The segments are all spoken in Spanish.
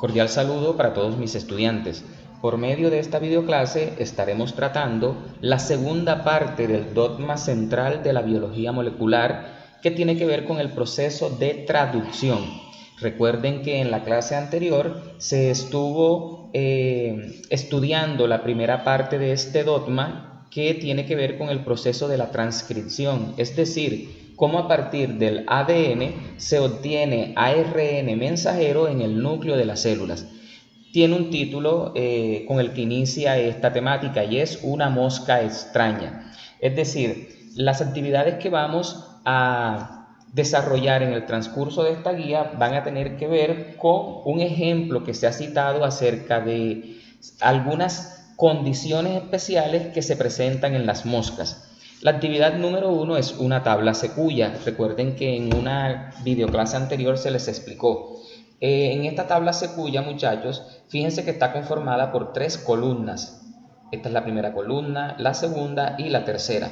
Cordial saludo para todos mis estudiantes. Por medio de esta videoclase estaremos tratando la segunda parte del dogma central de la biología molecular que tiene que ver con el proceso de traducción. Recuerden que en la clase anterior se estuvo estudiando la primera parte de este dogma que tiene que ver con el proceso de la transcripción, es decir, cómo a partir del ADN se obtiene ARN mensajero en el núcleo de las células. Tiene un título con el que inicia esta temática y es una mosca extraña. Es decir, las actividades que vamos a desarrollar en el transcurso de esta guía van a tener que ver con un ejemplo que se ha citado acerca de algunas condiciones especiales que se presentan en las moscas. La actividad número 1 es una tabla secuya. Recuerden que en una videoclase anterior se les explicó. En esta tabla secuya, muchachos, fíjense que está conformada por 3 columnas. Esta es la primera columna, la segunda y la tercera.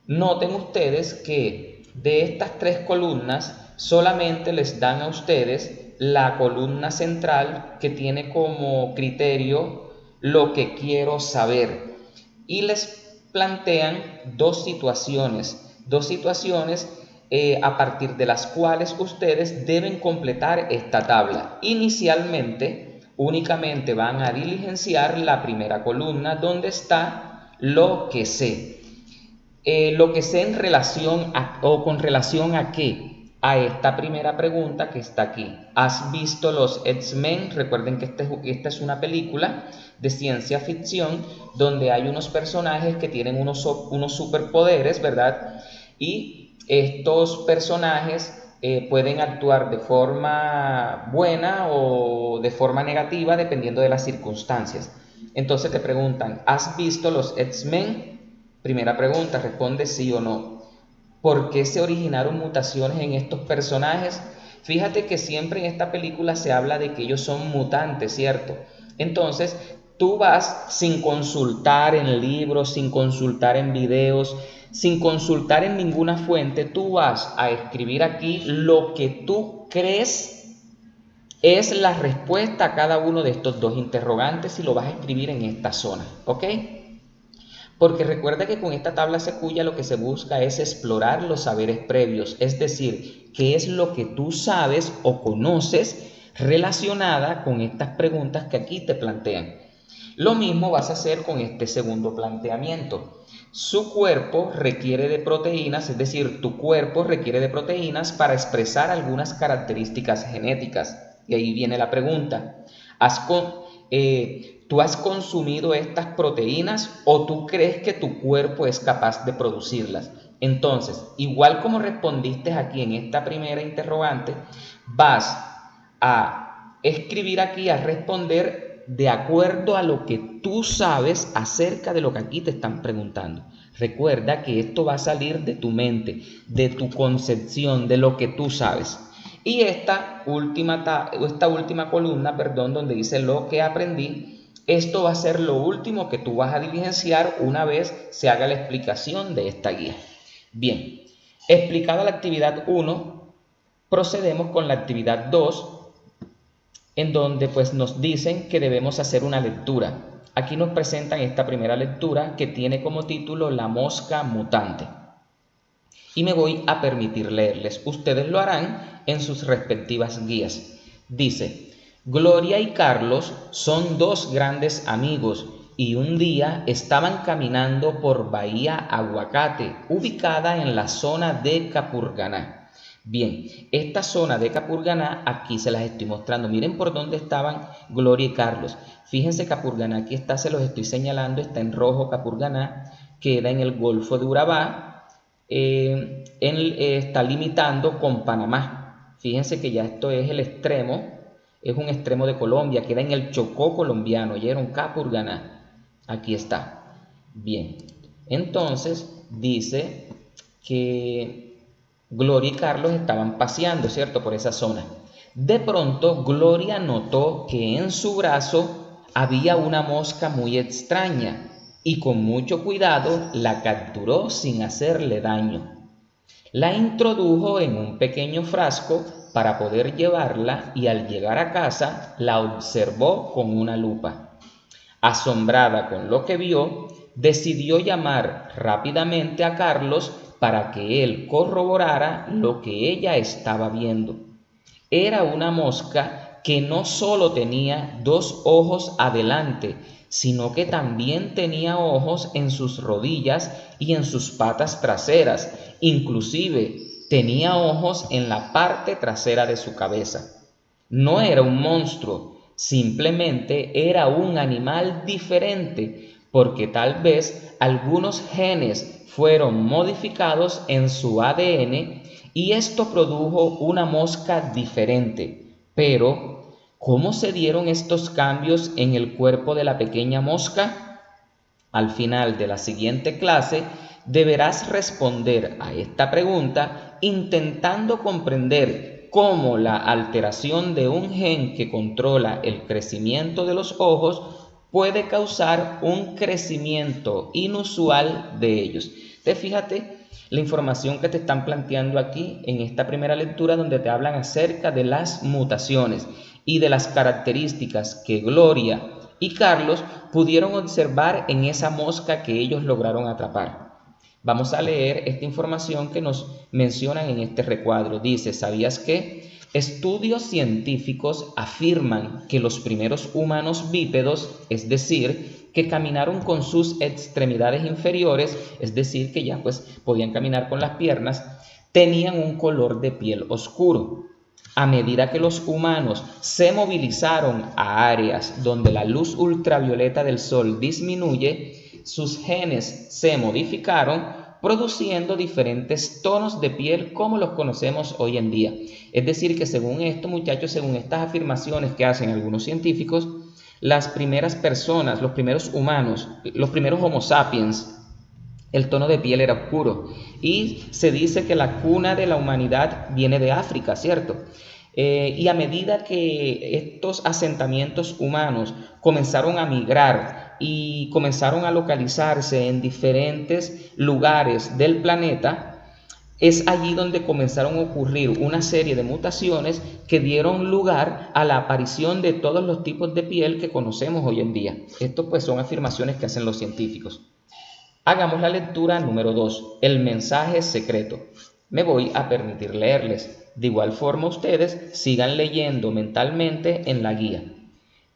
Noten ustedes que de estas 3 columnas solamente les dan a ustedes la columna central que tiene como criterio lo que quiero saber y les plantean dos situaciones a partir de las cuales ustedes deben completar esta tabla. Inicialmente, únicamente van a diligenciar la primera columna donde está lo que sé. Lo que sé en relación a, o con relación a qué, a esta primera pregunta que está aquí. ¿Has visto los X-Men? Recuerden que esta es una película de ciencia ficción donde hay unos personajes que tienen unos superpoderes, ¿verdad? Y estos personajes pueden actuar de forma buena o de forma negativa dependiendo de las circunstancias. Entonces te preguntan, ¿has visto los X-Men? Primera pregunta, responde sí o no. ¿Por qué se originaron mutaciones en estos personajes? Fíjate que siempre en esta película se habla de que ellos son mutantes, ¿cierto? Entonces, tú vas sin consultar en libros, sin consultar en videos, sin consultar en ninguna fuente, tú vas a escribir aquí lo que tú crees es la respuesta a cada uno de estos dos interrogantes y lo vas a escribir en esta zona, ¿ok? Porque recuerda que con esta tabla secuya lo que se busca es explorar los saberes previos, es decir, qué es lo que tú sabes o conoces relacionada con estas preguntas que aquí te plantean. Lo mismo vas a hacer con este segundo planteamiento. Su cuerpo requiere de proteínas, es decir, tu cuerpo requiere de proteínas para expresar algunas características genéticas. Y ahí viene la pregunta. ¿Tú has consumido estas proteínas o tú crees que tu cuerpo es capaz de producirlas? Entonces, igual como respondiste aquí en esta primera interrogante, vas a escribir aquí, a responder de acuerdo a lo que tú sabes acerca de lo que aquí te están preguntando. Recuerda que esto va a salir de tu mente, de tu concepción, de lo que tú sabes. Y esta última columna, donde dice lo que aprendí, esto va a ser lo último que tú vas a diligenciar una vez se haga la explicación de esta guía. Bien, explicada la actividad 1, procedemos con la actividad 2, en donde pues nos dicen que debemos hacer una lectura. Aquí nos presentan esta primera lectura que tiene como título La mosca mutante. Y me voy a permitir leerles. Ustedes lo harán en sus respectivas guías. Dice, Gloria y Carlos son dos grandes amigos y un día estaban caminando por Bahía Aguacate, ubicada en la zona de Capurganá. Bien, esta zona de Capurganá aquí se las estoy mostrando. Miren por dónde estaban Gloria y Carlos. Fíjense Capurganá, aquí está, se los estoy señalando, está en rojo Capurganá, queda en el Golfo de Urabá. Está limitando con Panamá. Fíjense que ya esto es el extremo, es un extremo de Colombia, queda en el Chocó colombiano, oyeron, Capurganá, aquí está. Bien, entonces dice que Gloria y Carlos estaban paseando, ¿cierto?, por esa zona. De pronto Gloria notó que en su brazo había una mosca muy extraña y con mucho cuidado la capturó sin hacerle daño. La introdujo en un pequeño frasco para poder llevarla y al llegar a casa la observó con una lupa. Asombrada con lo que vio, decidió llamar rápidamente a Carlos para que él corroborara lo que ella estaba viendo. Era una mosca que no solo tenía 2 ojos adelante, sino que también tenía ojos en sus rodillas y en sus patas traseras. Inclusive tenía ojos en la parte trasera de su cabeza. No era un monstruo, simplemente era un animal diferente, porque tal vez algunos genes fueron modificados en su ADN y esto produjo una mosca diferente. Pero, ¿cómo se dieron estos cambios en el cuerpo de la pequeña mosca? Al final de la siguiente clase deberás responder a esta pregunta intentando comprender cómo la alteración de un gen que controla el crecimiento de los ojos puede causar un crecimiento inusual de ellos. Fíjate la información que te están planteando aquí en esta primera lectura, donde te hablan acerca de las mutaciones y de las características que Gloria y Carlos pudieron observar en esa mosca que ellos lograron atrapar. Vamos a leer esta información que nos mencionan en este recuadro. Dice: ¿sabías que estudios científicos afirman que los primeros humanos bípedos, es decir, que caminaron con sus extremidades inferiores, es decir, que ya pues podían caminar con las piernas, tenían un color de piel oscuro? A medida que los humanos se movilizaron a áreas donde la luz ultravioleta del sol disminuye, sus genes se modificaron, produciendo diferentes tonos de piel como los conocemos hoy en día. Es decir, que según esto, muchachos, según estas afirmaciones que hacen algunos científicos, las primeras personas, los primeros humanos, los primeros Homo sapiens, el tono de piel era oscuro. Y se dice que la cuna de la humanidad viene de África, ¿cierto? Y a medida que estos asentamientos humanos comenzaron a migrar y comenzaron a localizarse en diferentes lugares del planeta, es allí donde comenzaron a ocurrir una serie de mutaciones que dieron lugar a la aparición de todos los tipos de piel que conocemos hoy en día. Esto pues son afirmaciones que hacen los científicos. Hagamos la lectura número 2, el mensaje secreto. Me voy a permitir leerles. De igual forma ustedes sigan leyendo mentalmente en la guía.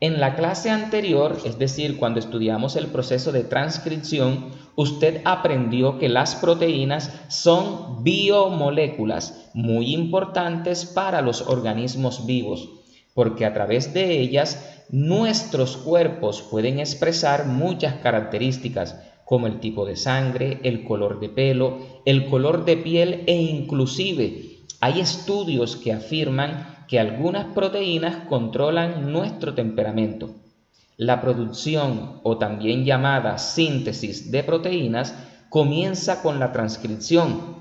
En la clase anterior, es decir, cuando estudiamos el proceso de transcripción, usted aprendió que las proteínas son biomoléculas muy importantes para los organismos vivos, porque a través de ellas nuestros cuerpos pueden expresar muchas características, como el tipo de sangre, el color de pelo, el color de piel e inclusive hay estudios que afirman que algunas proteínas controlan nuestro temperamento. La producción, o también llamada síntesis de proteínas, comienza con la transcripción,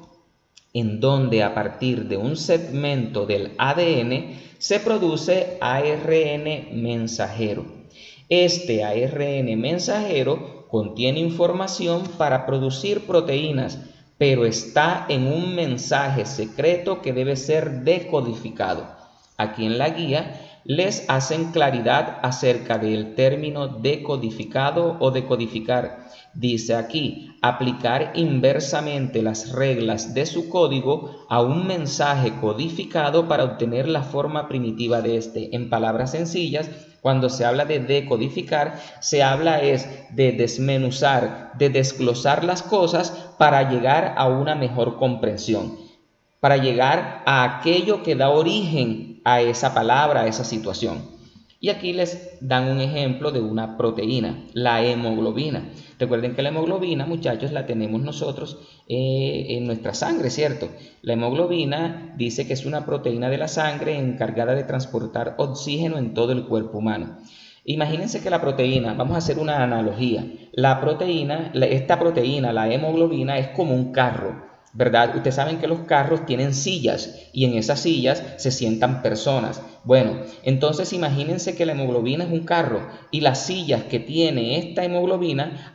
en donde a partir de un segmento del ADN se produce ARN mensajero. Este ARN mensajero contiene información para producir proteínas, pero está en un mensaje secreto que debe ser decodificado. Aquí en la guía les hacen claridad acerca del término decodificado o decodificar. Dice aquí, aplicar inversamente las reglas de su código a un mensaje codificado para obtener la forma primitiva de este. En palabras sencillas, cuando se habla de decodificar, se habla es de desmenuzar, de desglosar las cosas para llegar a una mejor comprensión, para llegar a aquello que da origen a esa palabra, a esa situación. Y aquí les dan un ejemplo de una proteína, la hemoglobina. Recuerden que la hemoglobina, muchachos, la tenemos nosotros en nuestra sangre, ¿cierto? La hemoglobina dice que es una proteína de la sangre encargada de transportar oxígeno en todo el cuerpo humano. Imagínense que la proteína, vamos a hacer una analogía, esta proteína, la hemoglobina, es como un carro, ¿verdad? Ustedes saben que los carros tienen sillas y en esas sillas se sientan personas. Bueno, entonces imagínense que la hemoglobina es un carro y las sillas que tiene esta hemoglobina,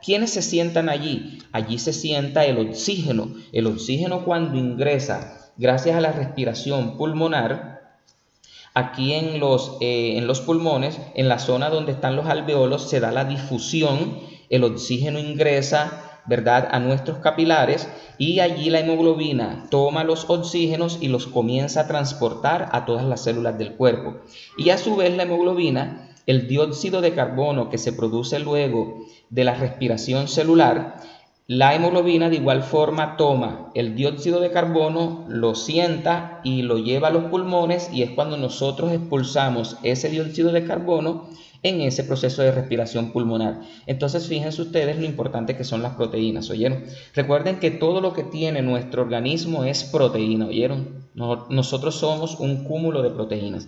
¿quiénes se sientan allí? Allí se sienta el oxígeno. El oxígeno cuando ingresa gracias a la respiración pulmonar, aquí en los pulmones, en la zona donde están los alveolos, se da la difusión, el oxígeno ingresa, ¿verdad?, a nuestros capilares, y allí la hemoglobina toma los oxígenos y los comienza a transportar a todas las células del cuerpo. Y a su vez la hemoglobina, el dióxido de carbono que se produce luego de la respiración celular, la hemoglobina de igual forma toma el dióxido de carbono, lo sienta y lo lleva a los pulmones, y es cuando nosotros expulsamos ese dióxido de carbono en ese proceso de respiración pulmonar. Entonces fíjense ustedes lo importante que son las proteínas, ¿oyeron? Recuerden que todo lo que tiene nuestro organismo es proteína, ¿oyeron? Nosotros somos un cúmulo de proteínas.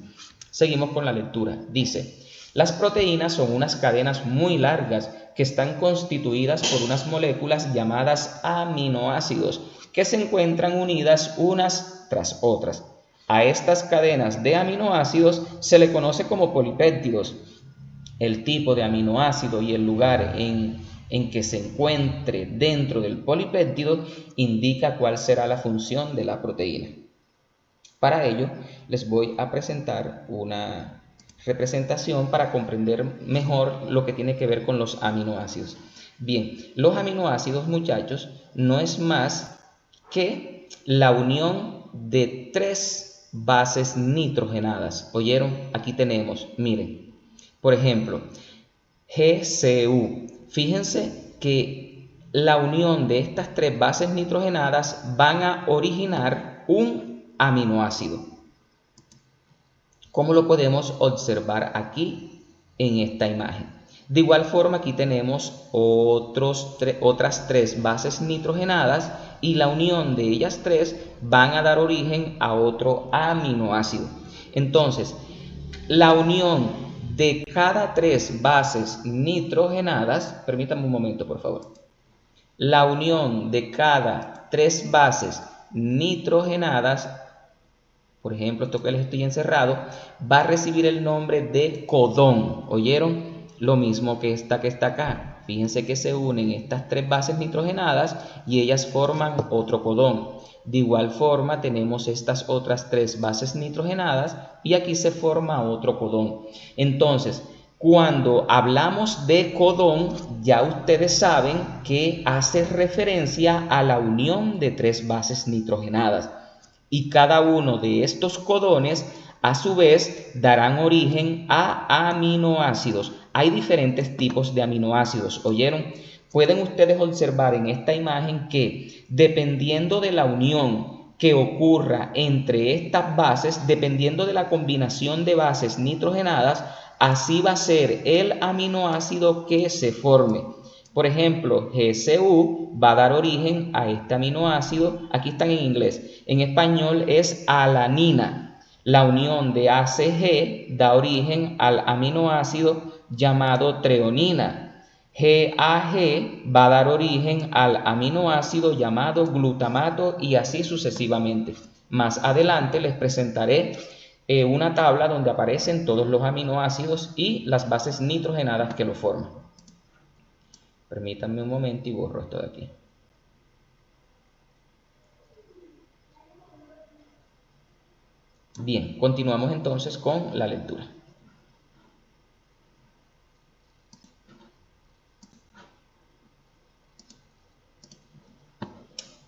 Seguimos con la lectura. Dice: las proteínas son unas cadenas muy largas que están constituidas por unas moléculas llamadas aminoácidos que se encuentran unidas unas tras otras. A estas cadenas de aminoácidos se le conoce como polipéptidos. El tipo de aminoácido y el lugar en que se encuentre dentro del polipéptido indica cuál será la función de la proteína. Para ello, les voy a presentar una representación para comprender mejor lo que tiene que ver con los aminoácidos. Bien, los aminoácidos, muchachos, no es más que la unión de 3 bases nitrogenadas. ¿Oyeron? Aquí tenemos, miren, por ejemplo, GCU. Fíjense que la unión de estas 3 bases nitrogenadas van a originar un aminoácido. ¿Cómo lo podemos observar aquí en esta imagen? De igual forma, aquí tenemos otras 3 bases nitrogenadas, y la unión de ellas 3 van a dar origen a otro aminoácido. Entonces, la unión de cada 3 bases nitrogenadas, permítanme un momento por favor, la unión de cada 3 bases nitrogenadas, por ejemplo, esto que les estoy encerrado, va a recibir el nombre de codón. ¿Oyeron? Lo mismo que esta acá. Fíjense que se unen estas 3 bases nitrogenadas y ellas forman otro codón. De igual forma tenemos estas otras 3 bases nitrogenadas y aquí se forma otro codón. Entonces, cuando hablamos de codón, ya ustedes saben que hace referencia a la unión de 3 bases nitrogenadas. Y cada uno de estos codones a su vez darán origen a aminoácidos. Hay diferentes tipos de aminoácidos, ¿oyeron? Pueden ustedes observar en esta imagen que dependiendo de la unión que ocurra entre estas bases, dependiendo de la combinación de bases nitrogenadas, así va a ser el aminoácido que se forme. Por ejemplo, GCU va a dar origen a este aminoácido. Aquí están en inglés. En español es alanina. La unión de ACG da origen al aminoácido llamado treonina. GAG va a dar origen al aminoácido llamado glutamato, y así sucesivamente. Más adelante les presentaré una tabla donde aparecen todos los aminoácidos y las bases nitrogenadas que lo forman. Permítanme un momento y borro esto de aquí. Bien, continuamos entonces con la lectura.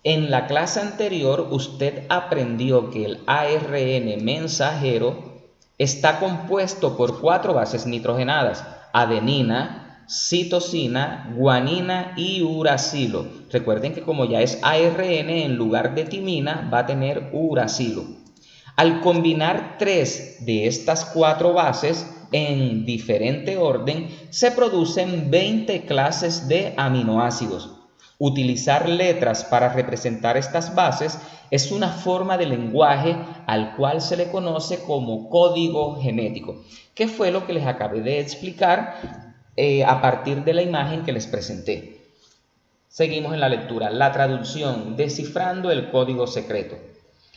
En la clase anterior usted aprendió que el ARN mensajero está compuesto por 4 bases nitrogenadas: adenina, citosina, guanina y uracilo. Recuerden que como ya es ARN, en lugar de timina va a tener uracilo. Al combinar 3 de estas 4 bases en diferente orden, se producen 20 clases de aminoácidos. Utilizar letras para representar estas bases es una forma de lenguaje al cual se le conoce como código genético, que fue lo que les acabé de explicar a partir de la imagen que les presenté. Seguimos en la lectura. La traducción, descifrando el código secreto.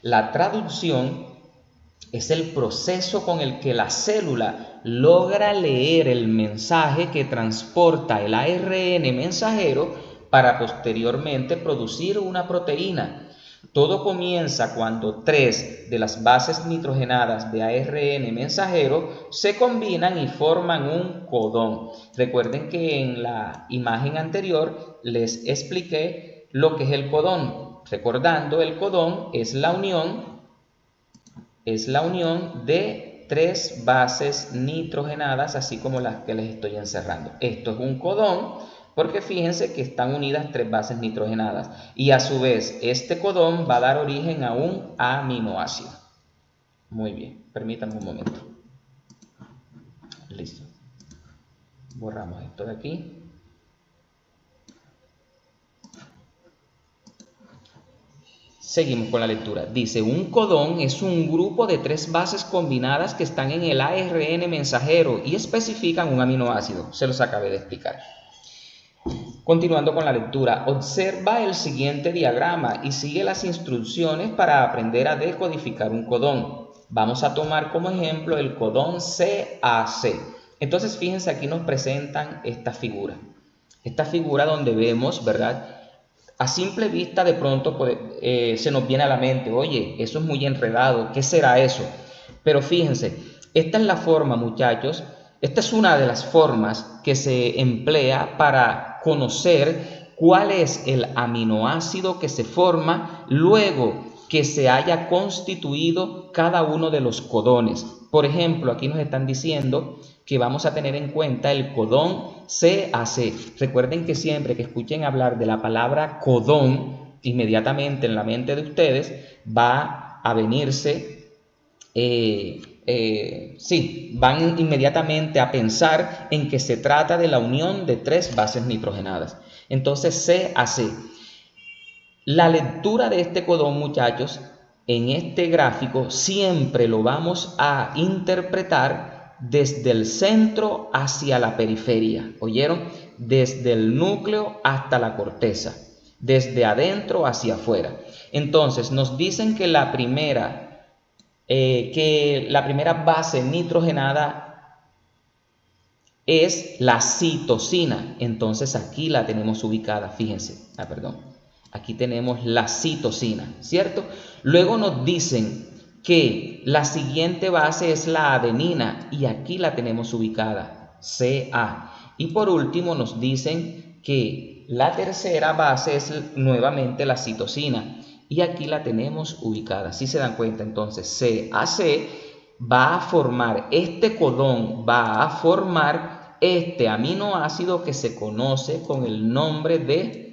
La traducción es el proceso con el que la célula logra leer el mensaje que transporta el ARN mensajero para posteriormente producir una proteína. Todo comienza cuando 3 de las bases nitrogenadas de ARN mensajero se combinan y forman un codón. Recuerden que en la imagen anterior les expliqué lo que es el codón. Recordando, el codón es la unión de 3 bases nitrogenadas, así como las que les estoy encerrando. Esto es un codón porque fíjense que están unidas 3 bases nitrogenadas y a su vez este codón va a dar origen a un aminoácido. Muy bien, permítanme un momento. Listo. Borramos esto de aquí. Seguimos con la lectura. Dice, un codón es un grupo de 3 bases combinadas que están en el ARN mensajero y especifican un aminoácido. Se los acabé de explicar. Continuando con la lectura, observa el siguiente diagrama y sigue las instrucciones para aprender a decodificar un codón. Vamos a tomar como ejemplo el codón CAC. Entonces, fíjense, aquí nos presentan esta figura. Esta figura donde vemos, ¿verdad? A simple vista de pronto se nos viene a la mente, oye, eso es muy enredado, ¿qué será eso? Pero fíjense, esta es la forma, muchachos, esta es una de las formas que se emplea para conocer cuál es el aminoácido que se forma luego que se haya constituido cada uno de los codones. Por ejemplo, aquí nos están diciendo que vamos a tener en cuenta el codón CAC. Recuerden que siempre que escuchen hablar de la palabra codón, inmediatamente en la mente de ustedes va a venirse, van inmediatamente a pensar en que se trata de la unión de 3 bases nitrogenadas. Entonces, CAC. La lectura de este codón, muchachos, en este gráfico siempre lo vamos a interpretar desde el centro hacia la periferia. ¿Oyeron? Desde el núcleo hasta la corteza, desde adentro hacia afuera. Entonces, nos dicen que la primera base nitrogenada es la citosina. Entonces, aquí la tenemos ubicada, fíjense. Aquí tenemos la citosina, ¿cierto? Luego nos dicen que la siguiente base es la adenina y aquí la tenemos ubicada, Ca. Y por último nos dicen que la tercera base es nuevamente la citosina y aquí la tenemos ubicada. Si se dan cuenta, entonces CAC va a formar, este codón va a formar este aminoácido que se conoce con el nombre de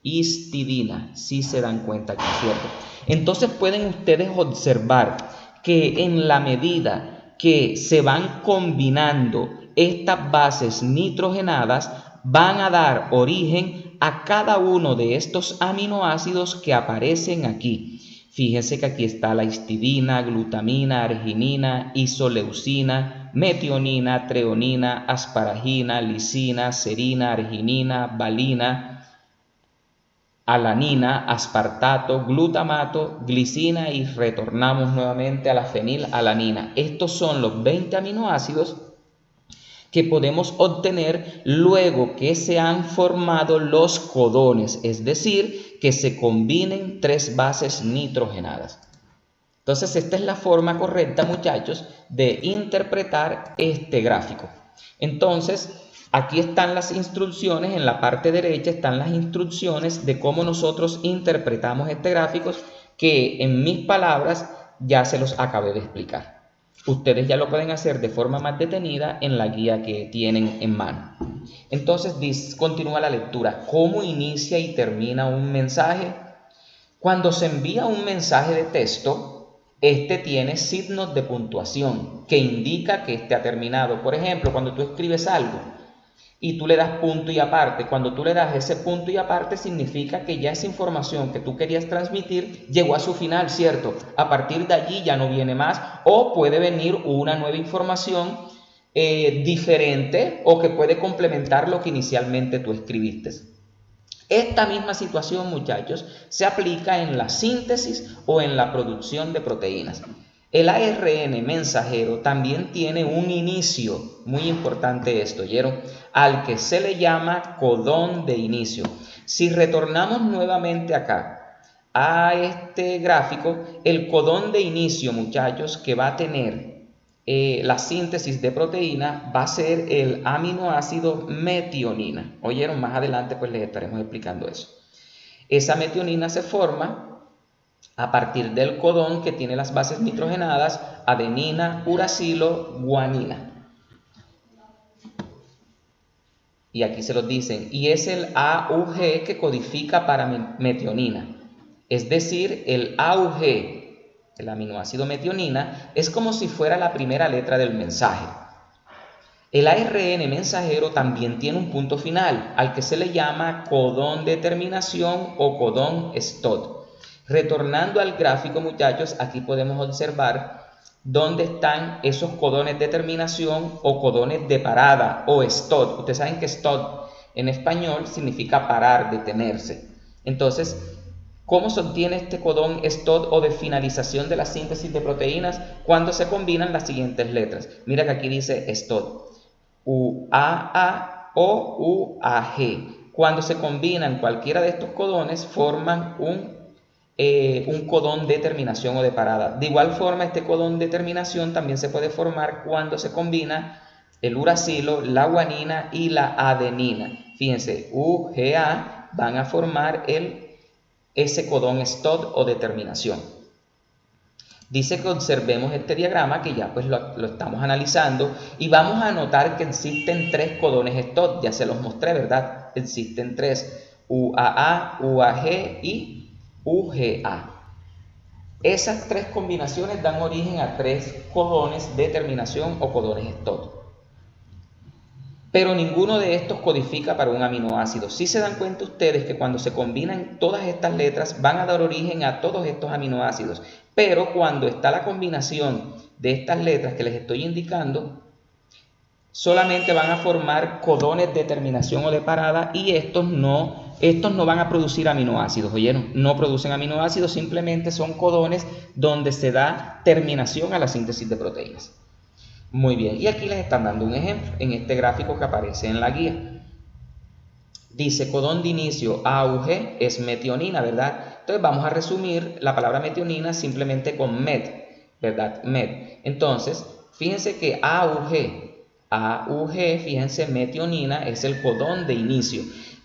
histidina, si se dan cuenta aquí, ¿cierto? Entonces pueden ustedes observar que en la medida que se van combinando estas bases nitrogenadas, van a dar origen a cada uno de estos aminoácidos que aparecen aquí. Fíjense que aquí está la histidina, glutamina, arginina, isoleucina, metionina, treonina, asparagina, lisina, serina, arginina, valina, alanina, aspartato, glutamato, glicina y retornamos nuevamente a la fenilalanina. Estos son los 20 aminoácidos que podemos obtener luego que se han formado los codones, es decir, que se combinen 3 bases nitrogenadas. Entonces, esta es la forma correcta, muchachos, de interpretar este gráfico. Entonces, aquí están las instrucciones, en la parte derecha están las instrucciones de cómo nosotros interpretamos este gráfico, que en mis palabras ya se los acabé de explicar. Ustedes ya lo pueden hacer de forma más detenida en la guía que tienen en mano. Entonces, continúa la lectura. ¿Cómo inicia y termina un mensaje? Cuando se envía un mensaje de texto, este tiene signos de puntuación que indica que este ha terminado. Por ejemplo, cuando tú escribes algo y tú le das punto y aparte, cuando tú le das ese punto y aparte significa que ya esa información que tú querías transmitir llegó a su final, ¿cierto? A partir de allí ya no viene más o puede venir una nueva información diferente o que puede complementar lo que inicialmente tú escribiste. Esta misma situación, muchachos, se aplica en la síntesis o en la producción de proteínas. El ARN mensajero también tiene un inicio, muy importante esto, ¿oyeron? Al que se le llama codón de inicio. Si retornamos nuevamente acá a este gráfico, el codón de inicio, muchachos, que va a tener la síntesis de proteína va a ser el aminoácido metionina. ¿Oyeron? Más adelante pues les estaremos explicando eso. Esa metionina se forma a partir del codón que tiene las bases nitrogenadas adenina, uracilo, guanina. Y aquí se los dicen, y es el AUG que codifica para metionina. Es decir, el AUG, el aminoácido metionina, es como si fuera la primera letra del mensaje. El ARN mensajero también tiene un punto final, al que se le llama codón de terminación o codón STOD. Retornando al gráfico, muchachos, aquí podemos observar dónde están esos codones de terminación o codones de parada o STOD. Ustedes saben que STOD en español significa parar, detenerse. Entonces, ¿cómo se obtiene este codón STOD o de finalización de la síntesis de proteínas? Cuando se combinan las siguientes letras. Mira que aquí dice STOD, UAA o UAG. Cuando se combinan cualquiera de estos codones, forman un codón de terminación o de parada. De igual forma, este codón de terminación también se puede formar cuando se combina el uracilo, la guanina y la adenina. Fíjense, UGA van a formar ese codón STOD o de terminación. Dice que observemos este diagrama que ya pues lo estamos analizando y vamos a notar que existen tres codones STOD, ya se los mostré, ¿verdad? Existen tres, UAA, UAG y UGA. Esas tres combinaciones dan origen a tres codones de terminación o codones STOD. Pero ninguno de estos codifica para un aminoácido. Si se dan cuenta ustedes que cuando se combinan todas estas letras van a dar origen a todos estos aminoácidos. Pero cuando está la combinación de estas letras que les estoy indicando, solamente van a formar codones de terminación o de parada y estos no van a producir aminoácidos, ¿oyeron? No producen aminoácidos, simplemente son codones donde se da terminación a la síntesis de proteínas. Muy bien, y aquí les están dando un ejemplo en este gráfico que aparece en la guía. Dice codón de inicio AUG es metionina, ¿verdad? Entonces vamos a resumir la palabra metionina simplemente con met, ¿verdad? Met. Entonces, fíjense que AUG, fíjense, metionina es el codón de inicio.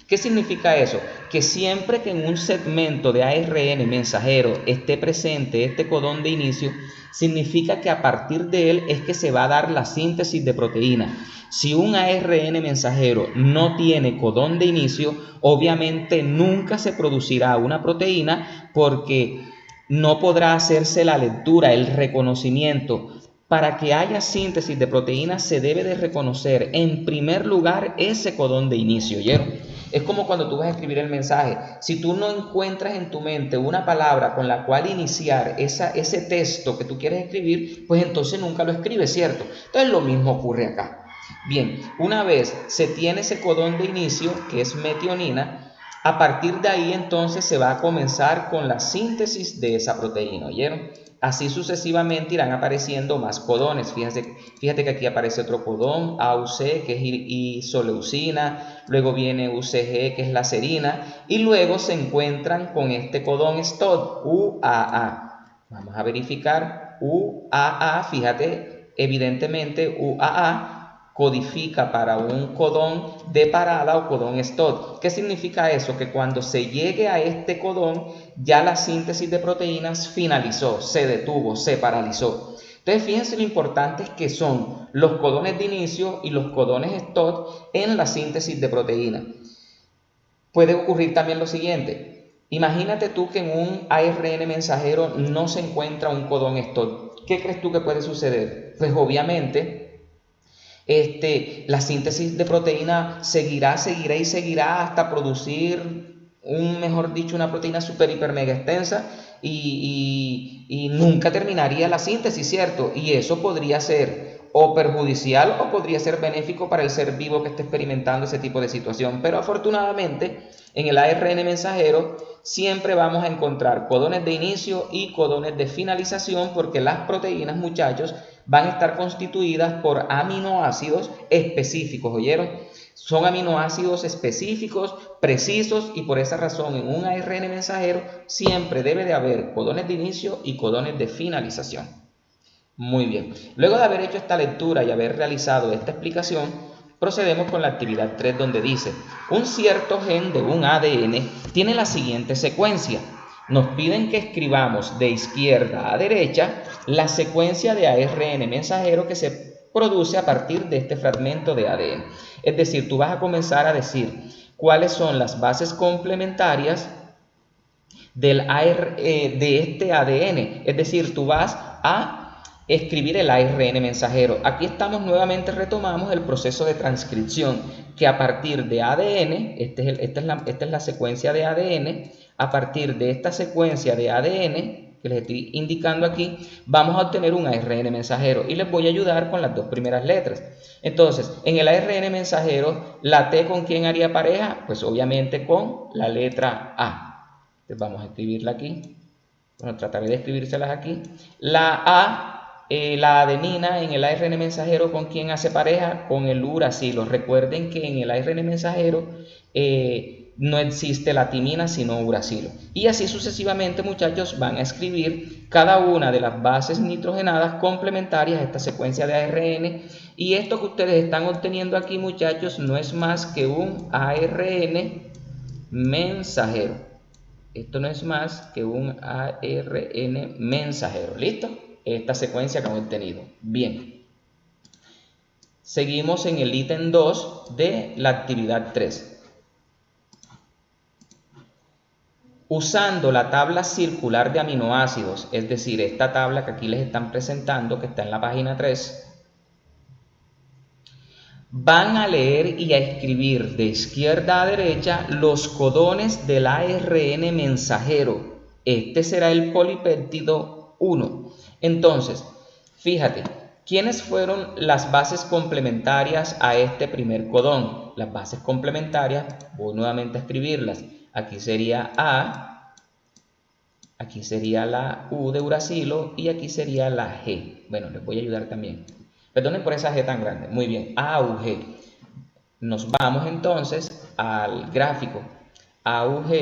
¿Qué significa eso? Que siempre que en un segmento de ARN mensajero esté presente este codón de inicio, significa que a partir de él es que se va a dar la síntesis de proteína. Si un ARN mensajero no tiene codón de inicio, obviamente nunca se producirá una proteína porque no podrá hacerse la lectura, el reconocimiento. Para que haya síntesis de proteínas se debe de reconocer en primer lugar ese codón de inicio, ¿oyeron? Es como cuando tú vas a escribir el mensaje. Si tú no encuentras en tu mente una palabra con la cual iniciar ese texto que tú quieres escribir, pues entonces nunca lo escribes, ¿cierto? Entonces lo mismo ocurre acá. Bien, una vez se tiene ese codón de inicio, que es metionina, a partir de ahí entonces se va a comenzar con la síntesis de esa proteína, ¿oyeron? Así sucesivamente irán apareciendo más codones. Fíjate que aquí aparece otro codón, AUC, que es isoleucina, luego viene UCG, que es la serina, y luego se encuentran con este codón STOD, UAA. Vamos a verificar UAA, fíjate, evidentemente UAA codifica para un codón de parada o codón STOD. ¿Qué significa eso? Que cuando se llegue a este codón, ya la síntesis de proteínas finalizó, se detuvo, se paralizó. Entonces, fíjense lo importantes que son los codones de inicio y los codones STOD en la síntesis de proteínas. Puede ocurrir también lo siguiente. Imagínate tú que en un ARN mensajero no se encuentra un codón STOD. ¿Qué crees tú que puede suceder? Pues obviamente la síntesis de proteína seguirá hasta producir una proteína super hiper mega extensa y nunca terminaría la síntesis, ¿cierto? Y eso podría ser o perjudicial o podría ser benéfico para el ser vivo que esté experimentando ese tipo de situación. Pero afortunadamente en el ARN mensajero siempre vamos a encontrar codones de inicio y codones de finalización porque las proteínas, muchachos, van a estar constituidas por aminoácidos específicos, ¿oyeron? Son aminoácidos específicos, precisos, y por esa razón en un ARN mensajero siempre debe de haber codones de inicio y codones de finalización. Muy bien, luego de haber hecho esta lectura y haber realizado esta explicación, procedemos con la actividad 3, donde dice: un cierto gen de un ADN tiene la siguiente secuencia. Nos piden que escribamos de izquierda a derecha la secuencia de ARN mensajero que se produce a partir de este fragmento de ADN. Es decir, tú vas a comenzar a decir cuáles son las bases complementarias de este ADN. Es decir, tú vas a escribir el ARN mensajero. Aquí estamos nuevamente, retomamos el proceso de transcripción, que a partir de ADN, esta es la secuencia de ADN, a partir de esta secuencia de ADN que les estoy indicando aquí, vamos a obtener un ARN mensajero, y les voy a ayudar con las dos primeras letras. Entonces, en el ARN mensajero, la T, ¿con quién haría pareja? Pues obviamente con la letra A. Entonces vamos a escribirla aquí. Bueno, trataré de escribírselas aquí. La A, la adenina en el ARN mensajero, ¿con quién hace pareja? Con el uracilo. Recuerden que en el ARN mensajero no existe la timina sino uracilo. Y así sucesivamente, muchachos, van a escribir cada una de las bases nitrogenadas complementarias a esta secuencia de ARN. Y esto que ustedes están obteniendo aquí, muchachos, no es más que un ARN mensajero. Esto no es más que un ARN mensajero. ¿Listo? Esta secuencia que hemos obtenido. Bien. Seguimos en el ítem 2 de la actividad 3. Usando la tabla circular de aminoácidos, es decir, esta tabla que aquí les están presentando, que está en la página 3, van a leer y a escribir de izquierda a derecha los codones del ARN mensajero. Este será el polipéptido 1. Entonces, fíjate, ¿quiénes fueron las bases complementarias a este primer codón? Las bases complementarias, voy nuevamente a escribirlas. Aquí sería A, aquí sería la U de uracilo y aquí sería la G. Bueno, les voy a ayudar también. Perdonen por esa G tan grande. Muy bien, AUG. Nos vamos entonces al gráfico. AUG,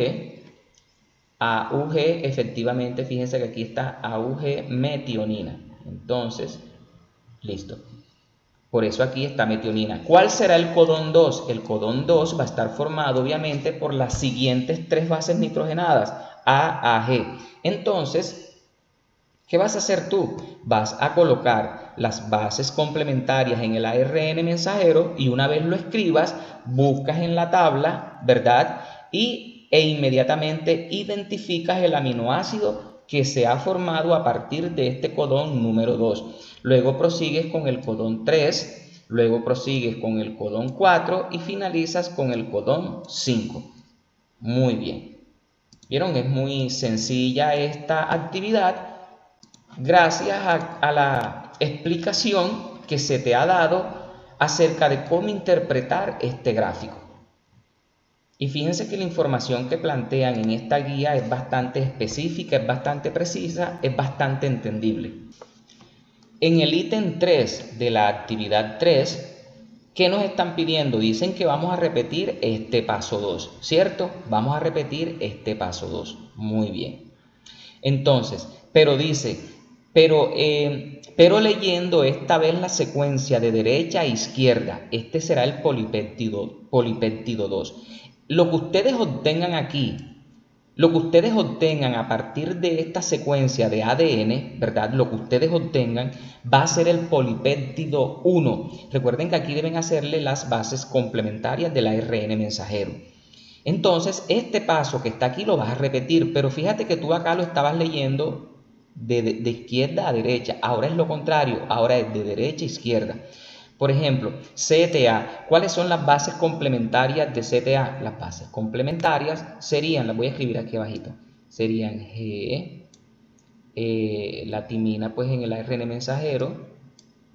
efectivamente, fíjense que aquí está AUG metionina. Entonces, listo. Por eso aquí está metionina. ¿Cuál será el codón 2? El codón 2 va a estar formado obviamente por las siguientes tres bases nitrogenadas, A, A, G. Entonces, ¿qué vas a hacer tú? Vas a colocar las bases complementarias en el ARN mensajero y una vez lo escribas, buscas en la tabla, ¿verdad? E inmediatamente identificas el aminoácido que se ha formado a partir de este codón número 2. Luego prosigues con el codón 3, luego prosigues con el codón 4 y finalizas con el codón 5. Muy bien. ¿Vieron? Es muy sencilla esta actividad gracias a la explicación que se te ha dado acerca de cómo interpretar este gráfico. Y fíjense que la información que plantean en esta guía es bastante específica, es bastante precisa, es bastante entendible. En el ítem 3 de la actividad 3, ¿qué nos están pidiendo? Dicen que vamos a repetir este paso 2, ¿cierto? Vamos a repetir este paso 2. Muy bien. Entonces, pero dice, pero leyendo esta vez la secuencia de derecha a izquierda, este será el polipéptido 2. Lo que ustedes obtengan aquí, lo que ustedes obtengan a partir de esta secuencia de ADN, ¿verdad? Lo que ustedes obtengan va a ser el polipéptido 1. Recuerden que aquí deben hacerle las bases complementarias del ARN mensajero. Entonces, este paso que está aquí lo vas a repetir, pero fíjate que tú acá lo estabas leyendo de izquierda a derecha. Ahora es lo contrario, ahora es de derecha a izquierda. Por ejemplo, CTA. ¿Cuáles son las bases complementarias de CTA? Las bases complementarias serían, las voy a escribir aquí abajito, serían G, la timina pues en el ARN mensajero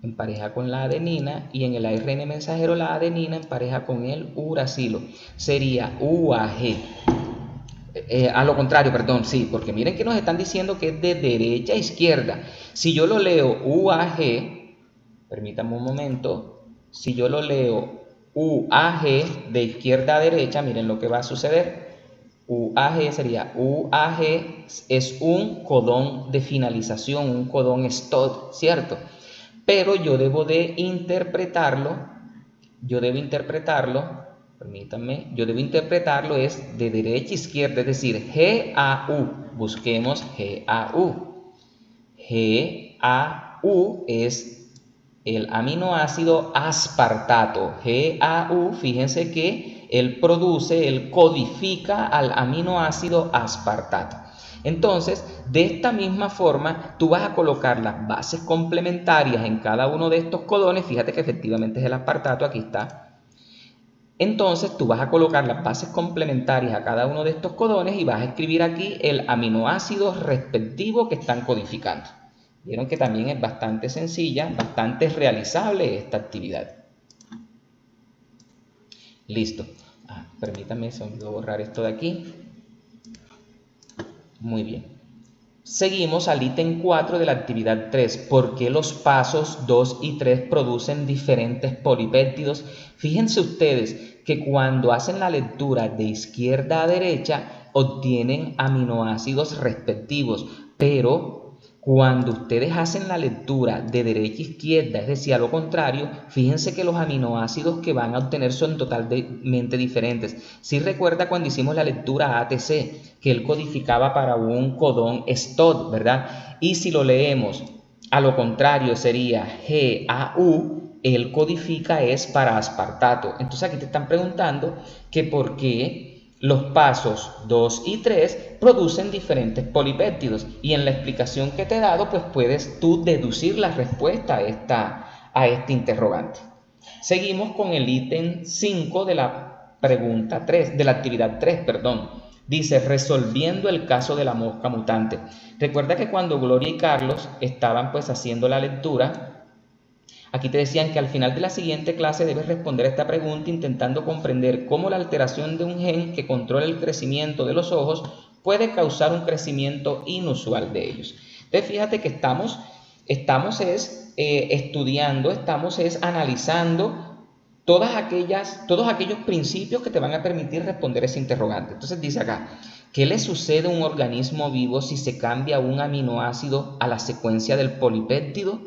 en pareja con la adenina, y en el ARN mensajero la adenina en pareja con el uracilo. Sería UAG. A lo contrario, perdón, sí, porque miren que nos están diciendo que es de derecha a izquierda. Si yo lo leo UAG, permítanme un momento, si yo lo leo UAG de izquierda a derecha, miren lo que va a suceder. UAG sería, UAG es un codón de finalización, un codón stop, ¿cierto? Pero yo debo interpretarlo, permítanme, yo debo interpretarlo es de derecha a izquierda, es decir, GAU, busquemos GAU. GAU es el aminoácido aspartato. GAU, fíjense que él codifica al aminoácido aspartato. Entonces, de esta misma forma, tú vas a colocar las bases complementarias en cada uno de estos codones. Fíjate que efectivamente es el aspartato, aquí está. Entonces, tú vas a colocar las bases complementarias a cada uno de estos codones y vas a escribir aquí el aminoácido respectivo que están codificando. Vieron que también es bastante sencilla, bastante realizable esta actividad. Listo. Permítanme, se me olvidó borrar esto de aquí. Muy bien. Seguimos al ítem 4 de la actividad 3. ¿Por qué los pasos 2 y 3 producen diferentes polipéptidos? Fíjense ustedes que cuando hacen la lectura de izquierda a derecha obtienen aminoácidos respectivos, pero cuando ustedes hacen la lectura de derecha a izquierda, es decir, a lo contrario, fíjense que los aminoácidos que van a obtener son totalmente diferentes. Si recuerda cuando hicimos la lectura ATC, que él codificaba para un codón STOD, ¿verdad? Y si lo leemos a lo contrario sería GAU, él codifica es para aspartato. Entonces aquí te están preguntando que por qué los pasos 2 y 3 producen diferentes polipéptidos, y en la explicación que te he dado pues puedes tú deducir la respuesta a este interrogante. Seguimos con el ítem 5 de la pregunta 3, de la actividad 3, perdón. Dice, resolviendo el caso de la mosca mutante. Recuerda que cuando Gloria y Carlos estaban pues haciendo la lectura, aquí te decían que al final de la siguiente clase debes responder a esta pregunta intentando comprender cómo la alteración de un gen que controla el crecimiento de los ojos puede causar un crecimiento inusual de ellos. Entonces fíjate que estamos estudiando, analizando todos aquellos principios que te van a permitir responder ese interrogante. Entonces dice acá, ¿qué le sucede a un organismo vivo si se cambia un aminoácido a la secuencia del polipéptido?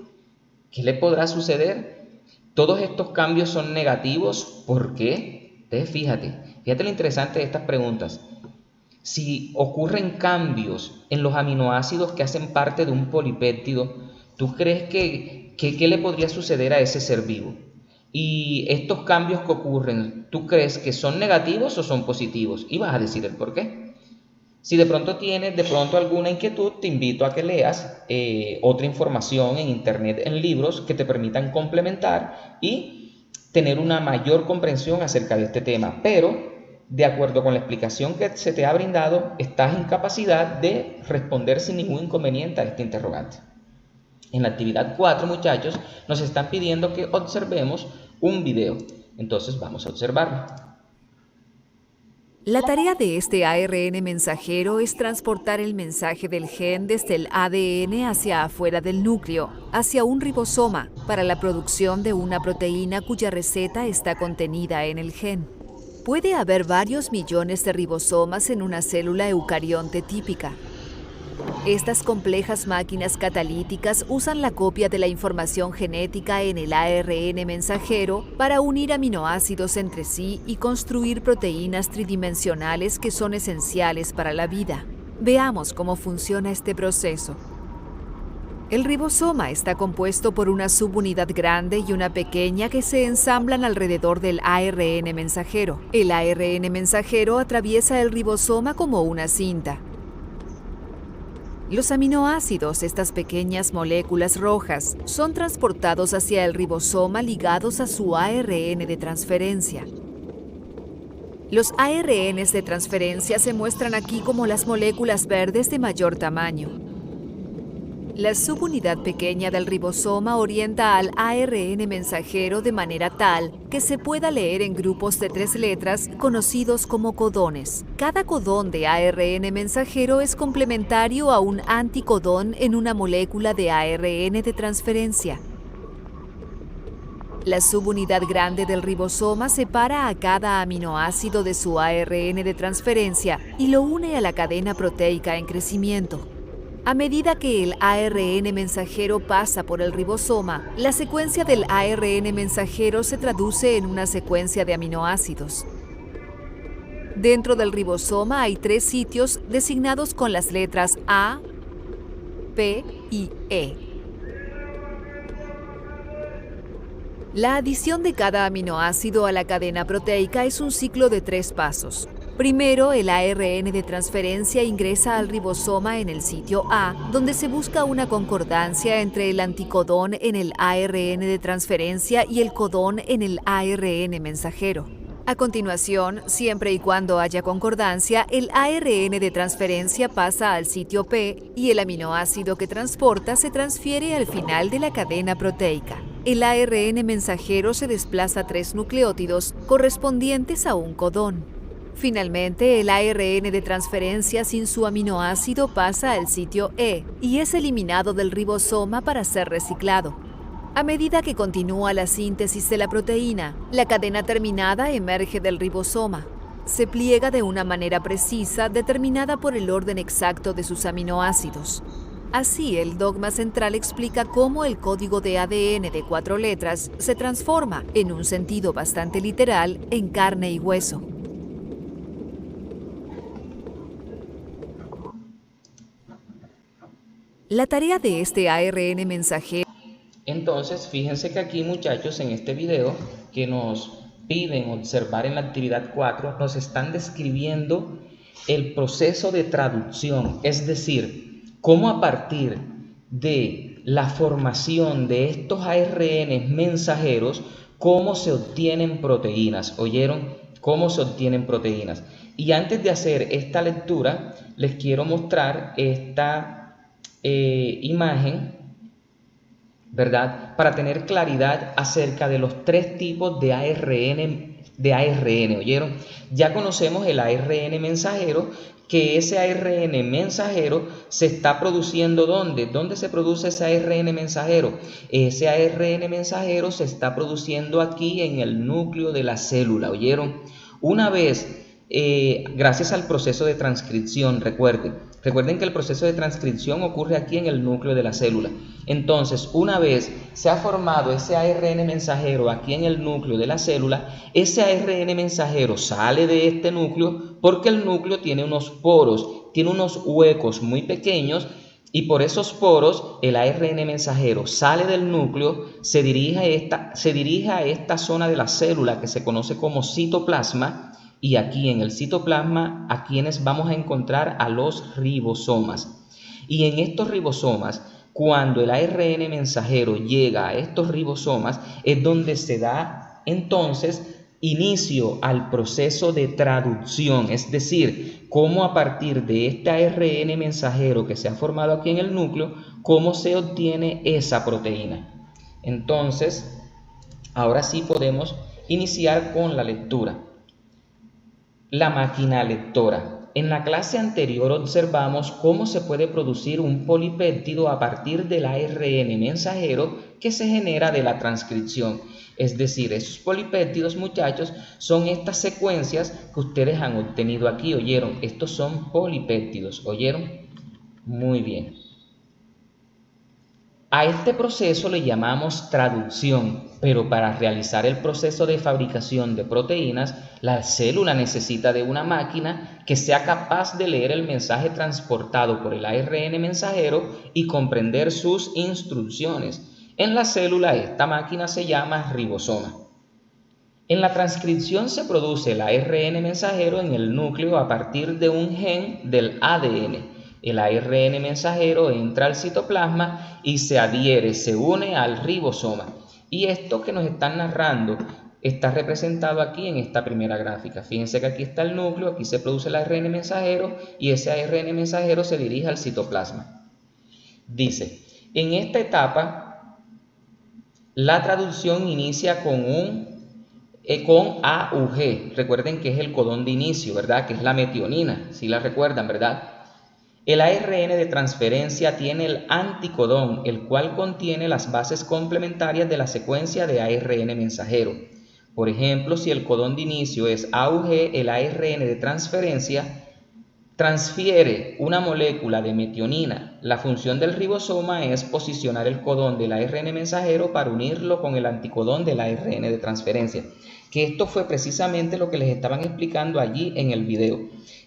¿Qué le podrá suceder? Todos estos cambios son negativos. ¿Por qué? Entonces fíjate lo interesante de estas preguntas. Si ocurren cambios en los aminoácidos que hacen parte de un polipéptido, ¿tú crees que qué le podría suceder a ese ser vivo? Y estos cambios que ocurren, ¿tú crees que son negativos o son positivos? Y vas a decir el por qué. Si de pronto tienes alguna inquietud, te invito a que leas otra información en internet, en libros que te permitan complementar y tener una mayor comprensión acerca de este tema. Pero, de acuerdo con la explicación que se te ha brindado, estás en capacidad de responder sin ningún inconveniente a este interrogante. En la actividad 4, muchachos, nos están pidiendo que observemos un video. Entonces vamos a observarlo. La tarea de este ARN mensajero es transportar el mensaje del gen desde el ADN hacia afuera del núcleo, hacia un ribosoma, para la producción de una proteína cuya receta está contenida en el gen. Puede haber varios millones de ribosomas en una célula eucarionte típica. Estas complejas máquinas catalíticas usan la copia de la información genética en el ARN mensajero para unir aminoácidos entre sí y construir proteínas tridimensionales que son esenciales para la vida. Veamos cómo funciona este proceso. El ribosoma está compuesto por una subunidad grande y una pequeña que se ensamblan alrededor del ARN mensajero. El ARN mensajero atraviesa el ribosoma como una cinta. Los aminoácidos, estas pequeñas moléculas rojas, son transportados hacia el ribosoma ligados a su ARN de transferencia. Los ARNs de transferencia se muestran aquí como las moléculas verdes de mayor tamaño. La subunidad pequeña del ribosoma orienta al ARN mensajero de manera tal que se pueda leer en grupos de 3 letras conocidos como codones. Cada codón de ARN mensajero es complementario a un anticodón en una molécula de ARN de transferencia. La subunidad grande del ribosoma separa a cada aminoácido de su ARN de transferencia y lo une a la cadena proteica en crecimiento. A medida que el ARN mensajero pasa por el ribosoma, la secuencia del ARN mensajero se traduce en una secuencia de aminoácidos. Dentro del ribosoma hay 3 sitios designados con las letras A, P y E. La adición de cada aminoácido a la cadena proteica es un ciclo de 3 pasos. Primero, el ARN de transferencia ingresa al ribosoma en el sitio A, donde se busca una concordancia entre el anticodón en el ARN de transferencia y el codón en el ARN mensajero. A continuación, siempre y cuando haya concordancia, el ARN de transferencia pasa al sitio P y el aminoácido que transporta se transfiere al final de la cadena proteica. El ARN mensajero se desplaza 3 nucleótidos correspondientes a un codón. Finalmente, el ARN de transferencia sin su aminoácido pasa al sitio E y es eliminado del ribosoma para ser reciclado. A medida que continúa la síntesis de la proteína, la cadena terminada emerge del ribosoma. Se pliega de una manera precisa determinada por el orden exacto de sus aminoácidos. Así, el dogma central explica cómo el código de ADN de 4 letras se transforma, en un sentido bastante literal, en carne y hueso. La tarea de este ARN mensajero. Entonces, fíjense que aquí, muchachos, en este video que nos piden observar en la actividad 4, nos están describiendo el proceso de traducción, es decir, cómo a partir de la formación de estos ARN mensajeros, cómo se obtienen proteínas. ¿Oyeron? Cómo se obtienen proteínas. Y antes de hacer esta lectura, les quiero mostrar esta imagen, ¿verdad? Para tener claridad acerca de los 3 tipos de ARN, ¿oyeron? Ya conocemos el ARN mensajero, que ese ARN mensajero se está produciendo ¿dónde? ¿Dónde se produce ese ARN mensajero? Ese ARN mensajero se está produciendo aquí en el núcleo de la célula, ¿oyeron? Una vez, gracias al proceso de transcripción, recuerden que el proceso de transcripción ocurre aquí en el núcleo de la célula. Entonces, una vez se ha formado ese ARN mensajero aquí en el núcleo de la célula, ese ARN mensajero sale de este núcleo porque el núcleo tiene unos poros, tiene unos huecos muy pequeños, y por esos poros el ARN mensajero sale del núcleo, se dirige a esta zona de la célula que se conoce como citoplasma. Y aquí en el citoplasma, ¿a quienes vamos a encontrar? A los ribosomas. Y en estos ribosomas, cuando el ARN mensajero llega a estos ribosomas, es donde se da entonces inicio al proceso de traducción. Es decir, cómo a partir de este ARN mensajero que se ha formado aquí en el núcleo, cómo se obtiene esa proteína. Entonces, ahora sí podemos iniciar con la lectura. La máquina lectora. En la clase anterior observamos cómo se puede producir un polipéptido a partir del ARN mensajero que se genera de la transcripción. Es decir, esos polipéptidos, muchachos, son estas secuencias que ustedes han obtenido aquí, ¿oyeron? Estos son polipéptidos, ¿oyeron? Muy bien. A este proceso le llamamos traducción, pero para realizar el proceso de fabricación de proteínas, la célula necesita de una máquina que sea capaz de leer el mensaje transportado por el ARN mensajero y comprender sus instrucciones. En la célula esta máquina se llama ribosoma. En la transcripción se produce el ARN mensajero en el núcleo a partir de un gen del ADN. El ARN mensajero entra al citoplasma y se adhiere, se une al ribosoma. Y esto que nos están narrando está representado aquí en esta primera gráfica. Fíjense que aquí está el núcleo, aquí se produce el ARN mensajero y ese ARN mensajero se dirige al citoplasma. Dice, en esta etapa la traducción inicia con AUG. Recuerden que es el codón de inicio, ¿verdad? Que es la metionina, si la recuerdan, ¿verdad? El ARN de transferencia tiene el anticodón, el cual contiene las bases complementarias de la secuencia de ARN mensajero. Por ejemplo, si el codón de inicio es AUG, el ARN de transferencia transfiere una molécula de metionina. La función del ribosoma es posicionar el codón del ARN mensajero para unirlo con el anticodón del ARN de transferencia. Que esto fue precisamente lo que les estaban explicando allí en el video.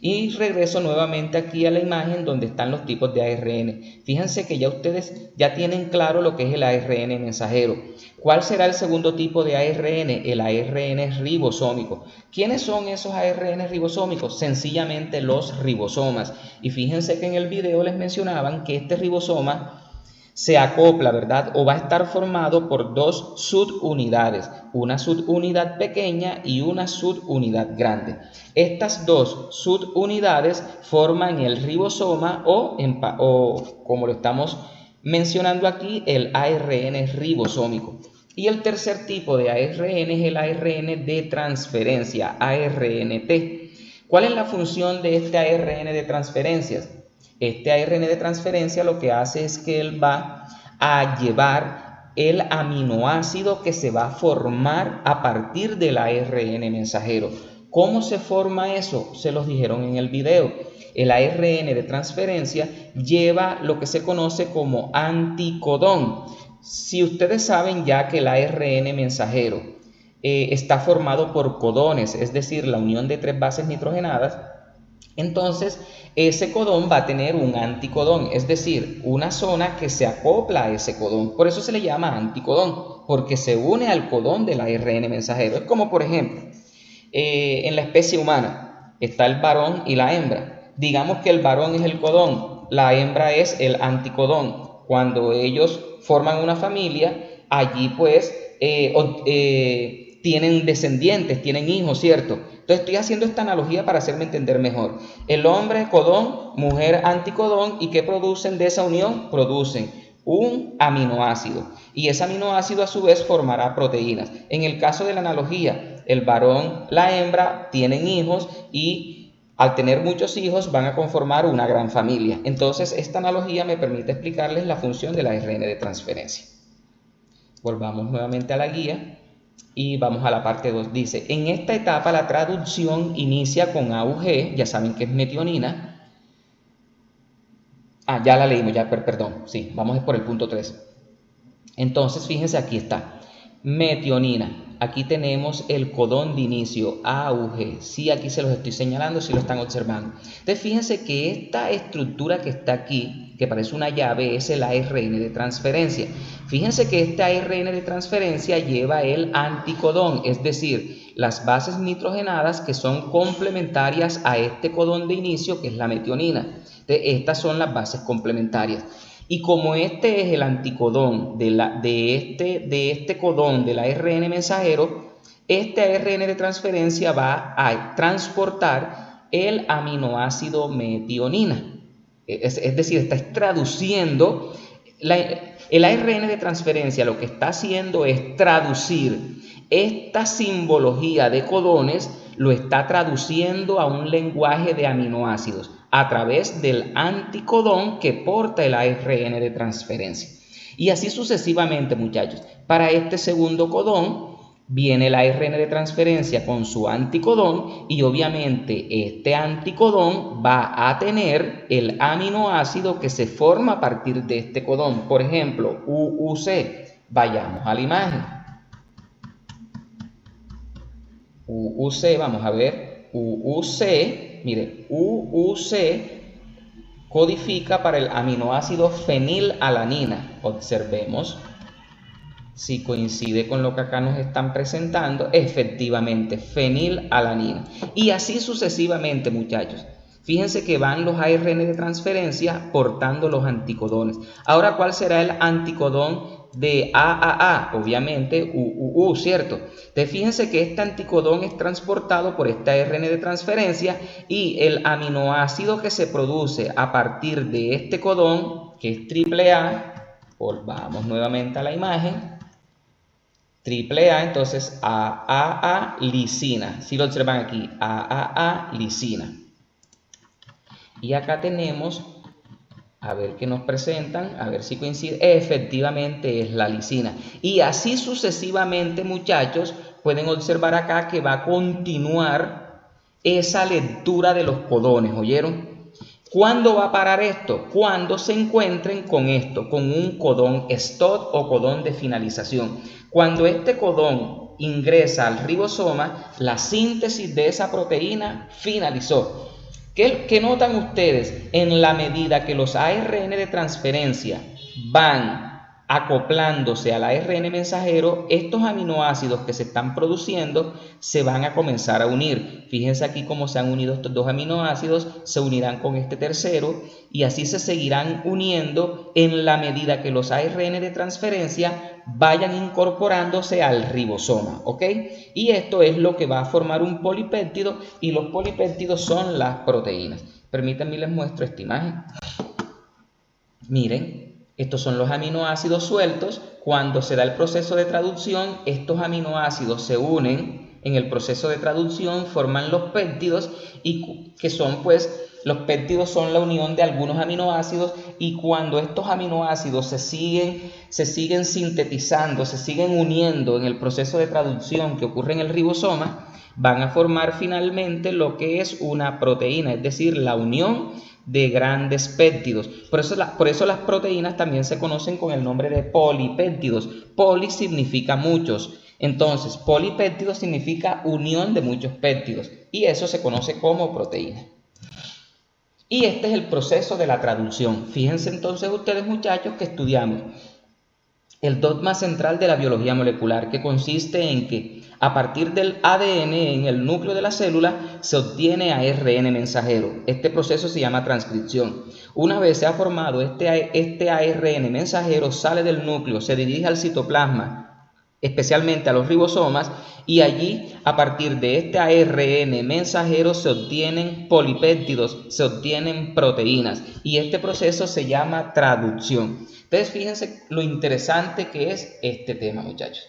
Y regreso nuevamente aquí a la imagen donde están los tipos de ARN. Fíjense que ya ustedes ya tienen claro lo que es el ARN mensajero. ¿Cuál será el segundo tipo de ARN? El ARN ribosómico. ¿Quiénes son esos ARN ribosómicos? Sencillamente los ribosomas. Y fíjense que en el video les mencionaban que este ribosoma se acopla, ¿verdad? O va a estar formado por dos subunidades, una subunidad pequeña y una subunidad grande. Estas dos subunidades forman el ribosoma o como lo estamos mencionando aquí, el ARN ribosómico. Y el tercer tipo de ARN es el ARN de transferencia, ARNT. ¿Cuál es la función de este ARN de transferencias? Este ARN de transferencia lo que hace es que él va a llevar el aminoácido que se va a formar a partir del ARN mensajero. ¿Cómo se forma eso? Se los dijeron en el video. El ARN de transferencia lleva lo que se conoce como anticodón. Si ustedes saben ya que el ARN mensajero está formado por codones, es decir, la unión de 3 bases nitrogenadas, entonces ese codón va a tener un anticodón, es decir, una zona que se acopla a ese codón. Por eso se le llama anticodón, porque se une al codón del ARN mensajero. Es como, por ejemplo, en la especie humana está el varón y la hembra. Digamos que el varón es el codón, la hembra es el anticodón. Cuando ellos forman una familia, allí pues tienen descendientes, tienen hijos, ¿cierto? Entonces estoy haciendo esta analogía para hacerme entender mejor. El hombre codón, mujer anticodón, ¿y qué producen de esa unión? Producen un aminoácido, y ese aminoácido a su vez formará proteínas. En el caso de la analogía, el varón, la hembra tienen hijos y al tener muchos hijos van a conformar una gran familia. Entonces esta analogía me permite explicarles la función del ARN de transferencia. Volvamos nuevamente a la guía. Y vamos a la parte 2. Dice, en esta etapa la traducción inicia con AUG, ya saben que es metionina. Ya la leímos, perdón, sí, vamos por el punto 3. Entonces, fíjense, aquí está, metionina. Aquí tenemos el codón de inicio, AUG. Sí, aquí se los estoy señalando, si lo están observando. Entonces, fíjense que esta estructura que está aquí, que parece una llave, es el ARN de transferencia. Fíjense que este ARN de transferencia lleva el anticodón, es decir, las bases nitrogenadas que son complementarias a este codón de inicio, que es la metionina. Entonces, estas son las bases complementarias. Y como este es el anticodón de este codón del ARN mensajero, este ARN de transferencia va a transportar el aminoácido metionina. Es decir, está traduciendo, el ARN de transferencia lo que está haciendo es traducir esta simbología de codones, lo está traduciendo a un lenguaje de aminoácidos a través del anticodón que porta el ARN de transferencia. Y así sucesivamente, muchachos. Para este segundo codón viene el ARN de transferencia con su anticodón y obviamente este anticodón va a tener el aminoácido que se forma a partir de este codón. Por ejemplo, UUC. Vayamos a la imagen. UUC, vamos a ver, UUC, mire, UUC codifica para el aminoácido fenilalanina. Observemos si coincide con lo que acá nos están presentando. Efectivamente, fenilalanina. Y así sucesivamente, muchachos. Fíjense que van los ARN de transferencia portando los anticodones. Ahora, ¿cuál será el anticodón de AAA? Obviamente UUU, ¿cierto? Entonces, fíjense que este anticodón es transportado por este ARN de transferencia y el aminoácido que se produce a partir de este codón, que es AAA, volvamos nuevamente a la imagen, AAA, entonces AAA lisina. Si lo observan aquí, AAA lisina. Y acá tenemos A ver qué nos presentan, a ver si coincide. Efectivamente es la lisina. Y así sucesivamente, muchachos, pueden observar acá que va a continuar esa lectura de los codones, ¿oyeron? ¿Cuándo va a parar esto? Cuando se encuentren con esto, con un codón stop o codón de finalización. Cuando este codón ingresa al ribosoma, la síntesis de esa proteína finalizó. ¿Qué notan ustedes? En la medida que los ARN de transferencia van acoplándose al ARN mensajero, estos aminoácidos que se están produciendo se van a comenzar a unir. Fíjense aquí cómo se han unido estos dos aminoácidos, se unirán con este tercero y así se seguirán uniendo en la medida que los ARN de transferencia vayan incorporándose al ribosoma, ¿ok? Y esto es lo que va a formar un polipéptido y los polipéptidos son las proteínas. Permítanme les muestro esta imagen. Miren. Estos son los aminoácidos sueltos. Cuando se da el proceso de traducción, estos aminoácidos se unen en el proceso de traducción, forman los péptidos, y que son pues, los péptidos son la unión de algunos aminoácidos, y cuando estos aminoácidos se siguen sintetizando, se siguen uniendo en el proceso de traducción que ocurre en el ribosoma, van a formar finalmente lo que es una proteína, es decir, la unión de grandes péptidos. Por eso las proteínas también se conocen con el nombre de polipéptidos. Poli significa muchos. Entonces, polipéptido significa unión de muchos péptidos. Y eso se conoce como proteína. Y este es el proceso de la traducción. Fíjense entonces ustedes, muchachos, que estudiamos el dogma central de la biología molecular, que consiste en que a partir del ADN en el núcleo de la célula se obtiene ARN mensajero. Este proceso se llama transcripción. Una vez se ha formado este ARN mensajero, sale del núcleo, se dirige al citoplasma, especialmente a los ribosomas, y allí a partir de este ARN mensajero se obtienen polipéptidos, se obtienen proteínas, y este proceso se llama traducción. Entonces fíjense lo interesante que es este tema, muchachos.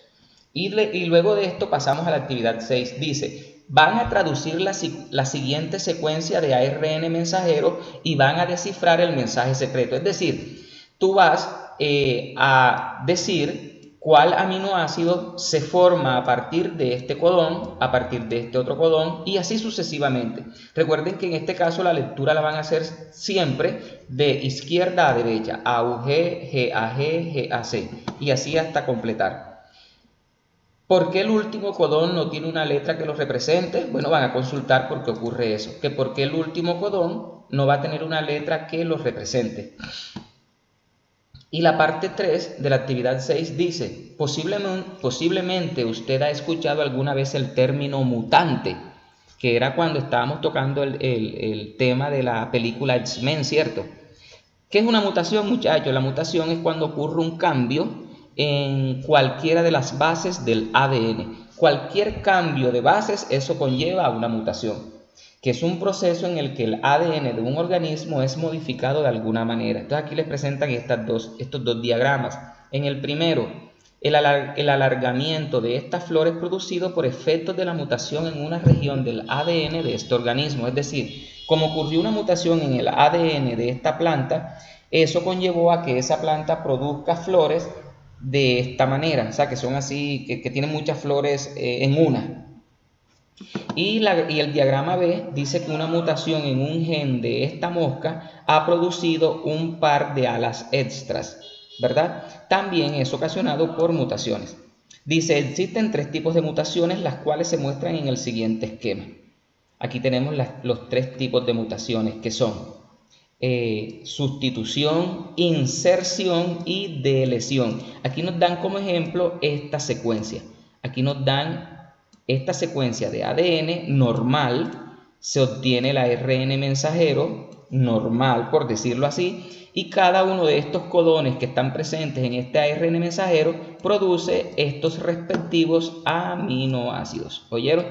Y luego de esto pasamos a la actividad 6. Dice, van a traducir la siguiente secuencia de ARN mensajero y van a descifrar el mensaje secreto. Es decir, tú vas a decir cuál aminoácido se forma a partir de este codón, a partir de este otro codón, y así sucesivamente. Recuerden que en este caso la lectura la van a hacer siempre de izquierda a derecha, AUG, GAG, GAC, y así hasta completar. ¿Por qué el último codón no tiene una letra que lo represente? Bueno, van a consultar por qué ocurre eso. Que por qué el último codón no va a tener una letra que lo represente. Y la parte 3 de la actividad 6 dice, posiblemente usted ha escuchado alguna vez el término mutante, que era cuando estábamos tocando el tema de la película X-Men, ¿cierto? ¿Qué es una mutación, muchachos? La mutación es cuando ocurre un cambio en cualquiera de las bases del ADN. Cualquier cambio de bases, eso conlleva a una mutación, que es un proceso en el que el ADN de un organismo es modificado de alguna manera. Entonces aquí les presentan estos dos diagramas. En el primero, el alargamiento de estas flores producido por efectos de la mutación en una región del ADN de este organismo. Es decir, como ocurrió una mutación en el ADN de esta planta, eso conllevó a que esa planta produzca flores de esta manera, o sea, que son así, que tienen muchas flores en una. Y el diagrama B dice que una mutación en un gen de esta mosca ha producido un par de alas extras, ¿verdad? También es ocasionado por mutaciones. Dice, existen 3 tipos de mutaciones, las cuales se muestran en el siguiente esquema. Aquí tenemos los 3 tipos de mutaciones, que son sustitución, inserción y deleción. Aquí nos dan como ejemplo esta secuencia. Aquí nos dan esta secuencia de ADN normal, se obtiene el ARN mensajero normal, por decirlo así, y cada uno de estos codones que están presentes en este ARN mensajero produce estos respectivos aminoácidos. ¿Oyeron?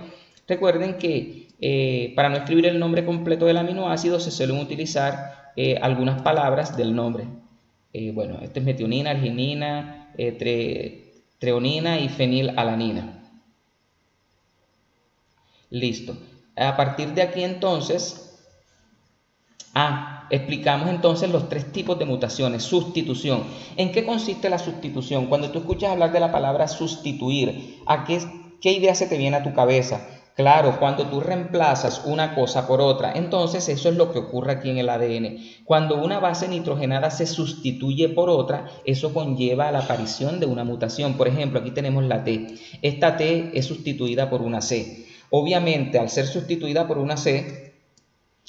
Recuerden que para no escribir el nombre completo del aminoácido se suelen utilizar algunas palabras del nombre. Bueno, este es metionina, arginina, treonina y fenilalanina. Listo. A partir de aquí entonces, explicamos entonces los tres tipos de mutaciones. Sustitución. ¿En qué consiste la sustitución? Cuando tú escuchas hablar de la palabra sustituir, ¿qué idea se te viene a tu cabeza? Claro, cuando tú reemplazas una cosa por otra, entonces eso es lo que ocurre aquí en el ADN. Cuando una base nitrogenada se sustituye por otra, eso conlleva a la aparición de una mutación. Por ejemplo, aquí tenemos la T. Esta T es sustituida por una C. Obviamente, al ser sustituida por una C,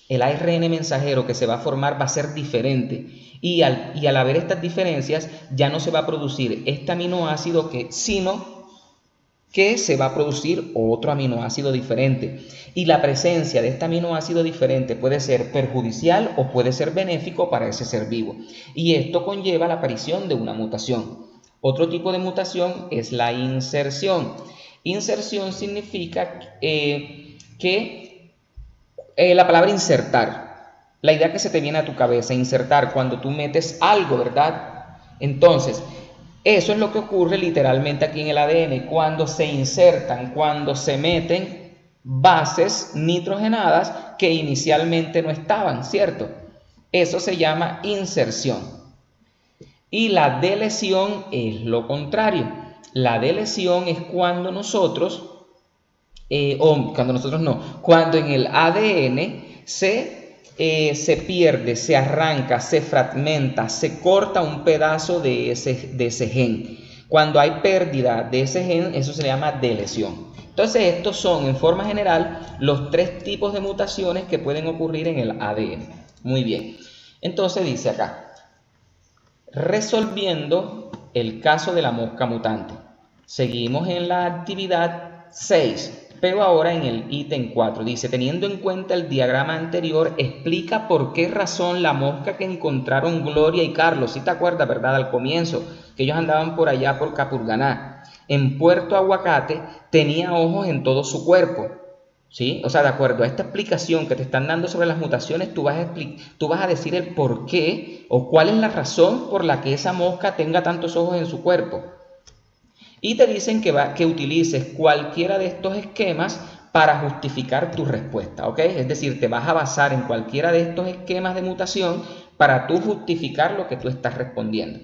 el ARN mensajero que se va a formar va a ser diferente. Y al haber estas diferencias, ya no se va a producir este aminoácido sino que se va a producir otro aminoácido diferente. Y la presencia de este aminoácido diferente puede ser perjudicial o puede ser benéfico para ese ser vivo. Y esto conlleva la aparición de una mutación. Otro tipo de mutación es la inserción. Inserción significa la palabra insertar. La idea que se te viene a tu cabeza, insertar, cuando tú metes algo, ¿verdad? Entonces, eso es lo que ocurre literalmente aquí en el ADN, cuando se insertan, cuando se meten bases nitrogenadas que inicialmente no estaban, ¿cierto? Eso se llama inserción. Y la delesión es lo contrario. La delesión es cuando cuando en el ADN se pierde, se arranca, se fragmenta, se corta un pedazo de ese gen. Cuando hay pérdida de ese gen, eso se llama delesión. Entonces, estos son, en forma general, los tres tipos de mutaciones que pueden ocurrir en el ADN. Muy bien. Entonces dice acá, resolviendo el caso de la mosca mutante. Seguimos en la actividad 6. Pero ahora en el ítem 4 dice, teniendo en cuenta el diagrama anterior, explica por qué razón la mosca que encontraron Gloria y Carlos, si te acuerdas, ¿verdad? Al comienzo, que ellos andaban por allá por Capurganá, en Puerto Aguacate, tenía ojos en todo su cuerpo, ¿sí? O sea, de acuerdo a esta explicación que te están dando sobre las mutaciones, tú vas a decir el por qué o cuál es la razón por la que esa mosca tenga tantos ojos en su cuerpo. Y te dicen que utilices cualquiera de estos esquemas para justificar tu respuesta, ¿ok? Es decir, te vas a basar en cualquiera de estos esquemas de mutación para tú justificar lo que tú estás respondiendo.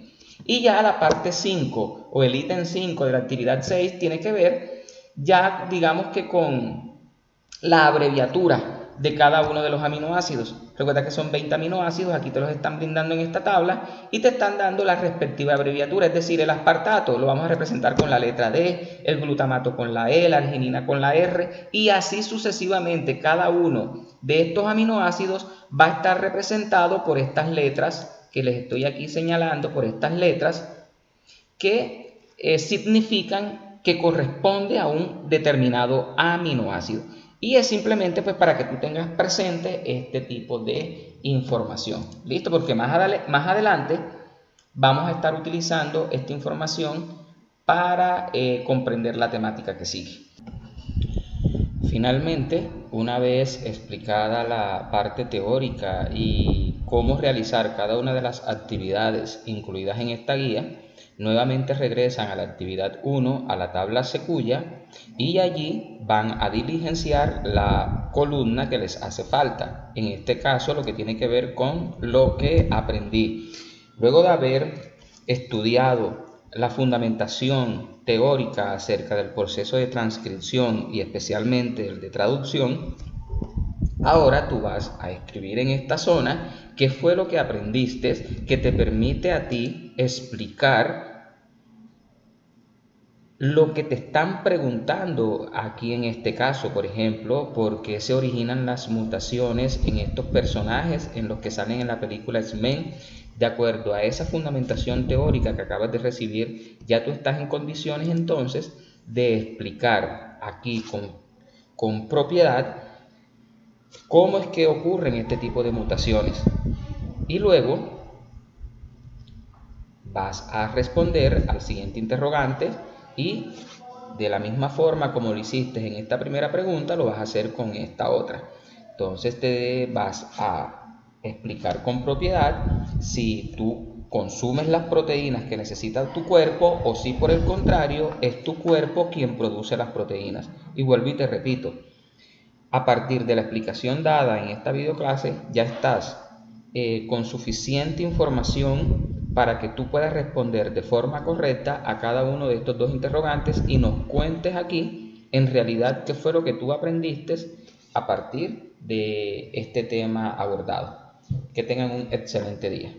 Y ya la parte 5 o el ítem 5 de la actividad 6 tiene que ver ya, digamos que con la abreviatura de cada uno de los aminoácidos. Recuerda que son 20 aminoácidos, aquí te los están brindando en esta tabla y te están dando la respectiva abreviatura, es decir, el aspartato lo vamos a representar con la letra D, el glutamato con la E, la arginina con la R y así sucesivamente. Cada uno de estos aminoácidos va a estar representado por estas letras que les estoy aquí señalando, por estas letras que significan que corresponde a un determinado aminoácido. Y es simplemente pues para que tú tengas presente este tipo de información. ¿Listo? Porque más adelante vamos a estar utilizando esta información para comprender la temática que sigue. Finalmente, una vez explicada la parte teórica y cómo realizar cada una de las actividades incluidas en esta guía, nuevamente regresan a la actividad 1, a la tabla secuya, y allí van a diligenciar la columna que les hace falta. En este caso, lo que tiene que ver con lo que aprendí. Luego de haber estudiado la fundamentación teórica acerca del proceso de transcripción y especialmente el de traducción, ahora tú vas a escribir en esta zona qué fue lo que aprendiste que te permite a ti explicar lo que te están preguntando aquí en este caso. Por ejemplo, por qué se originan las mutaciones en estos personajes en los que salen en la película X-Men. De acuerdo a esa fundamentación teórica que acabas de recibir, ya tú estás en condiciones entonces de explicar aquí con propiedad cómo es que ocurren este tipo de mutaciones. Y luego vas a responder al siguiente interrogante y de la misma forma como lo hiciste en esta primera pregunta, lo vas a hacer con esta otra. Entonces te vas a explicar con propiedad si tú consumes las proteínas que necesita tu cuerpo o si por el contrario es tu cuerpo quien produce las proteínas. Y vuelvo y te repito, a partir de la explicación dada en esta videoclase ya estás con suficiente información para que tú puedas responder de forma correcta a cada uno de estos dos interrogantes y nos cuentes aquí en realidad qué fue lo que tú aprendiste a partir de este tema abordado. Que tengan un excelente día.